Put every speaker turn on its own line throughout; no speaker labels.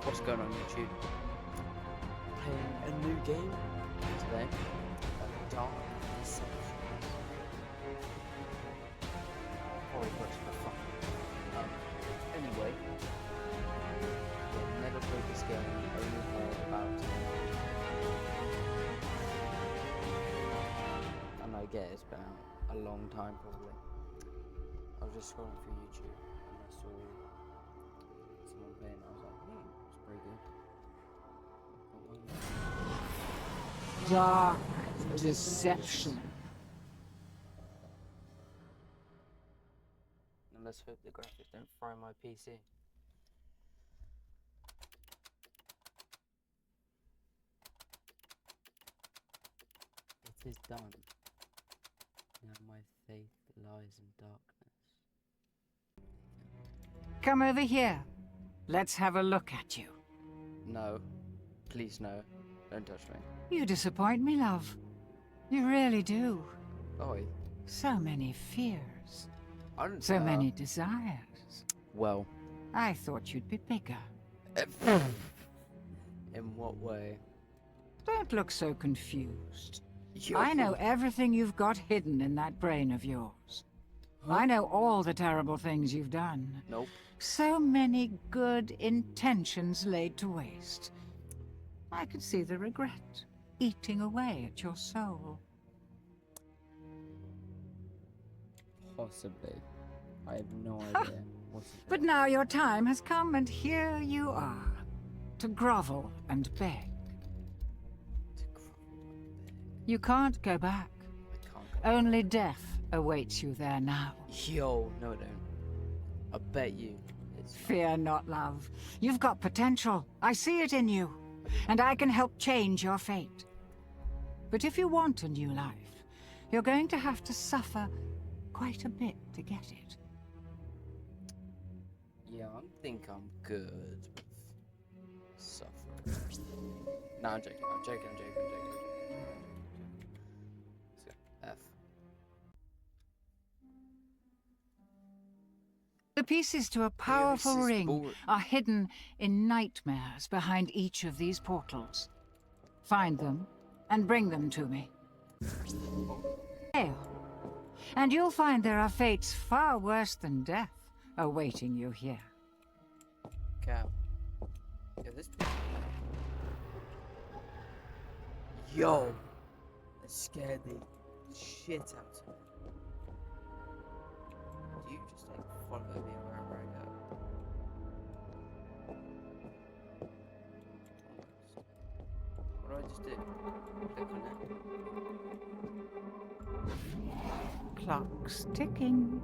What's going on YouTube? Playing a new game today. Dark Deception. Probably much for fun. Anyway, I've never played this game, only heard about it. And I get it's been out a long time probably. I was just scrolling through YouTube and I saw someone playing it. I was like, it's pretty good.
Dark Deception.
And let's hope the graphics don't fry my PC. It is done. Now my faith lies in darkness.
Come over here. Let's have a look at you.
No. Please no. Don't touch me.
You disappoint me, love. You really do.
Oi.
So many fears.
I don't
So many desires.
Well.
I thought you'd be bigger.
In what way?
Don't look so confused.
Yo.
I know everything you've got hidden in that brain of yours.
Huh?
I know all the terrible things you've done.
Nope.
So many good intentions laid to waste. I could see the regret eating away at your soul.
Possibly. I have no idea. What's it?
But now your time has come, and here you are, to grovel and beg. You can't go back.
I can't go.
Only death awaits you there now.
Yo, no, don't. I bet you. It's
Fear not, love. You've got potential. I see it in you. And I can help change your fate. But if you want a new life, you're going to have to suffer quite a bit to get it.
Yeah, I think I'm good with suffering. No, I'm joking. I'm joking. Let's go. F.
The pieces to a powerful
this is
ring
boring.
are hidden in nightmares behind each of these portals. Find them and bring them to me. Fail, and you'll find there are fates far worse than death awaiting you here.
Cap. Yeah, this. Yo, that scared the shit out of me. Do you just like follow me wherever I go? What do I just do? Click on it.
Clock's ticking.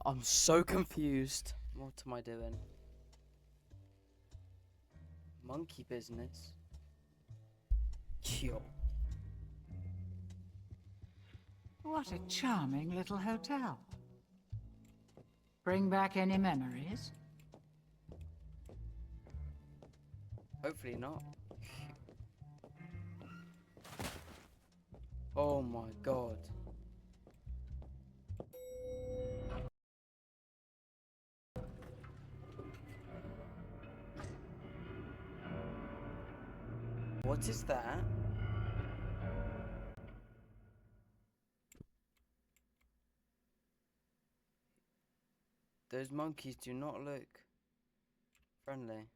I'm so confused. What am I doing? Monkey business. Yo. What a charming little hotel. Bring back any memories?
Hopefully not. Oh my god. What is that? Those monkeys do not look friendly.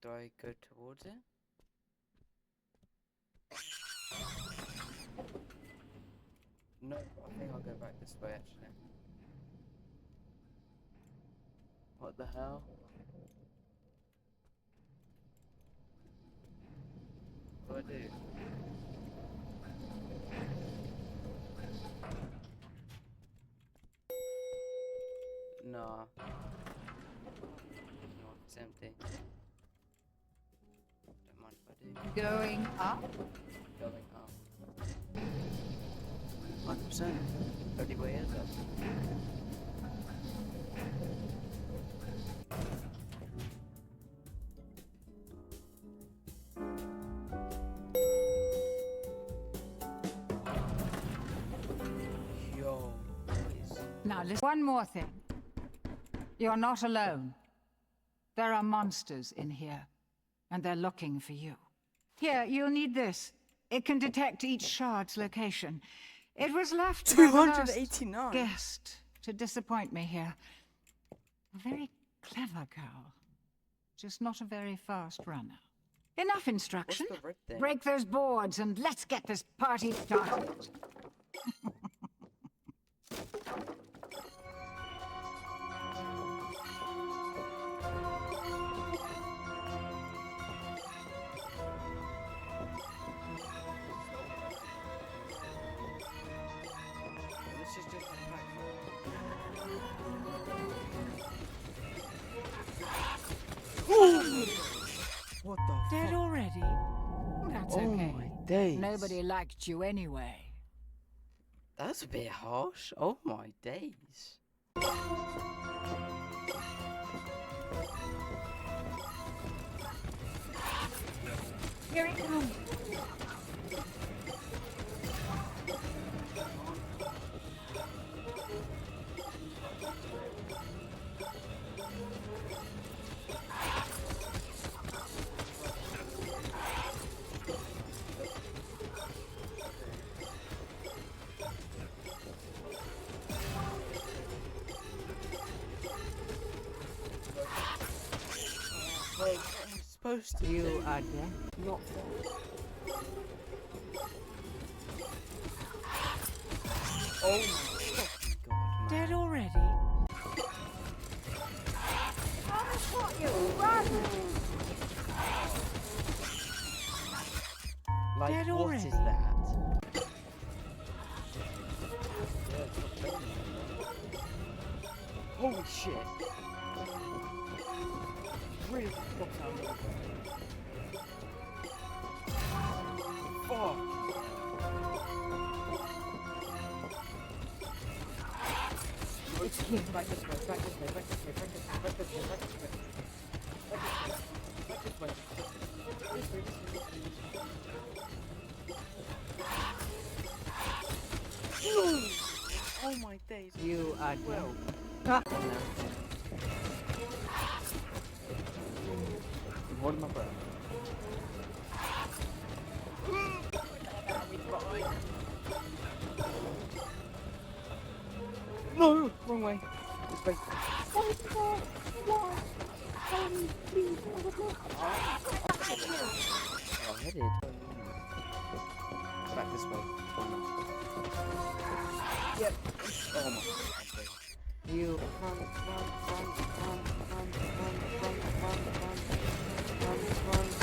Do I go towards it? No, I think I'll go back this way actually. What the hell? What do I do? Nah. No, it's empty. Don't mind if I do.
Going up?
Going up. 100%. Only way is up.
Now, listen. One more thing. You're not alone. There are monsters in here, and they're looking for you. Here, you'll need this. It can detect each shard's location. It was left by the last
289.
guest to disappoint me here. A very clever girl, just not a very fast runner. Enough instruction.
What's the red thing?
Break those boards and let's get this party started.
This is just a pack. What the
Dead
fuck?
already? That's
Oh
okay.
my days.
Nobody liked you anyway.
That's a bit harsh. Oh my days.
Here it comes.
Wait, I'm supposed to
You
do?
are dead.
Not that. Oh my fucking god, man.
Dead already? I'll spot you! Run!
Like,
Dead
what
already?
is that? Holy shit. Really fuck out of Fuck. It's here. Back this way, back this way, back this way, back this way, back this way, back this way. Back this way. This way, Oh my days.
You are dead.
Well.
Ah.
Hold my breath. No, wrong way. This way. Oh, headed. Back this way. Yep. Oh my god.
You
Run, run, run, run, run, run, run, run, run, run, run, run, run,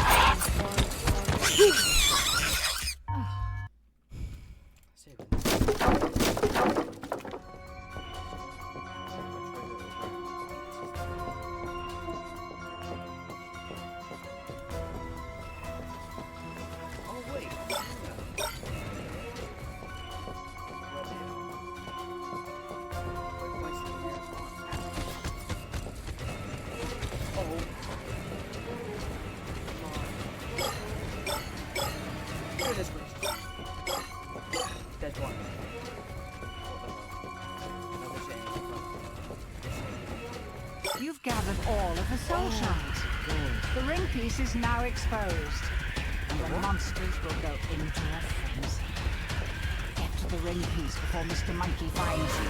Oh wait. Goodness gracious. Dead one.
You've gathered all of the soul shards. The ring piece is now exposed, and the monsters will go into a frenzy. Get to the ring piece before Mr. Monkey finds you.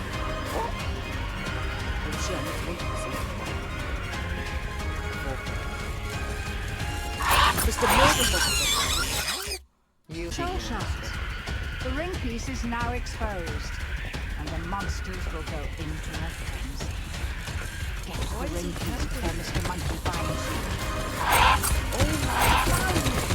Mr. Murder.
You soul shards. The ring piece is now exposed, and the monsters will go into a frenzy. Get to the ring piece before Mr. Monkey finds you.
Oh my god.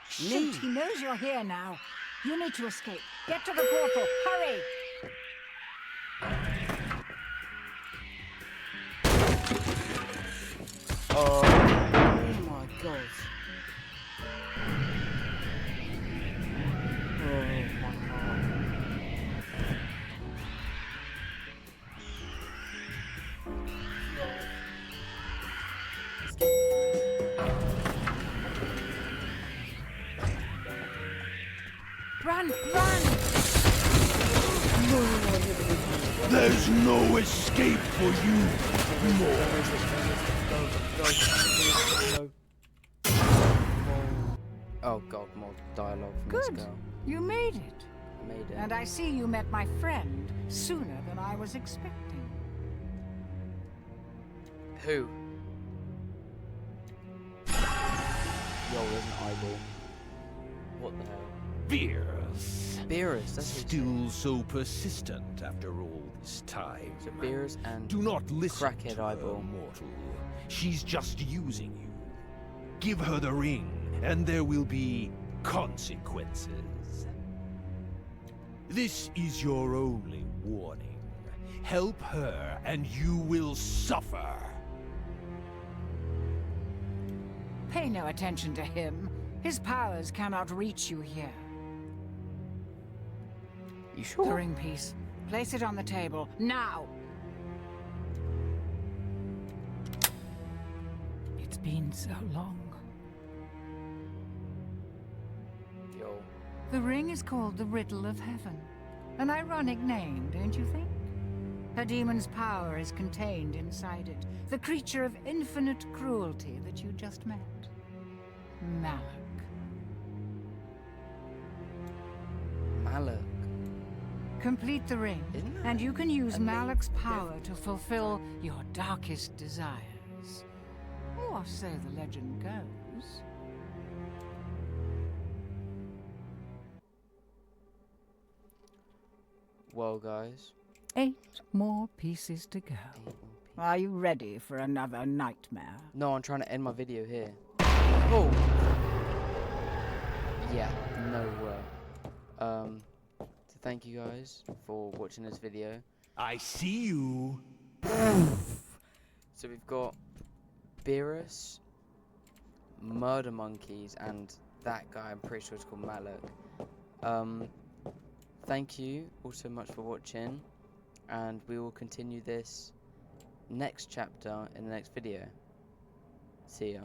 Shoot, he knows you're here now. You need to escape. Get to the portal. Hurry!
Oh my god. Oh my heart.
Run! Run!
There's no escape for you, Maud.
Oh god, more dialogue from
Good.
this girl.
You made it.
I made it.
And I see you met my friend sooner than I was expecting.
Who? Yo, there's an eyeball. What the hell?
Beers.
Beerus, that's his
Still so persistent after all this time.
So Beerus and
Do not listen
Crackhead
to her,
eyeball.
mortal. She's just using you. Give her the ring, and there will be consequences. This is your only warning. Help her, and you will suffer.
Pay no attention to him. His powers cannot reach you here.
You
The
sure?
ring piece. Place it on the table, now! It's been so long.
Yo.
The ring is called the Riddle of Heaven. An ironic name, don't you think? A demon's power is contained inside it. The creature of infinite cruelty that you just met. Malak.
Malak.
Complete the ring,
Isn't that
and you can use
a
Malak's
link?
power to fulfill your darkest desires. Or so the legend goes.
Well, guys.
8 more pieces to go.
8 more people.
Are you ready for another nightmare?
No, I'm trying to end my video here. Oh! Yeah, no way. So thank you guys for watching this video.
I see you.
So we've got Beerus, Murder Monkeys, and that guy, I'm pretty sure it's called Malak. Thank you all so much for watching, and we will continue this next chapter in the next video. See ya.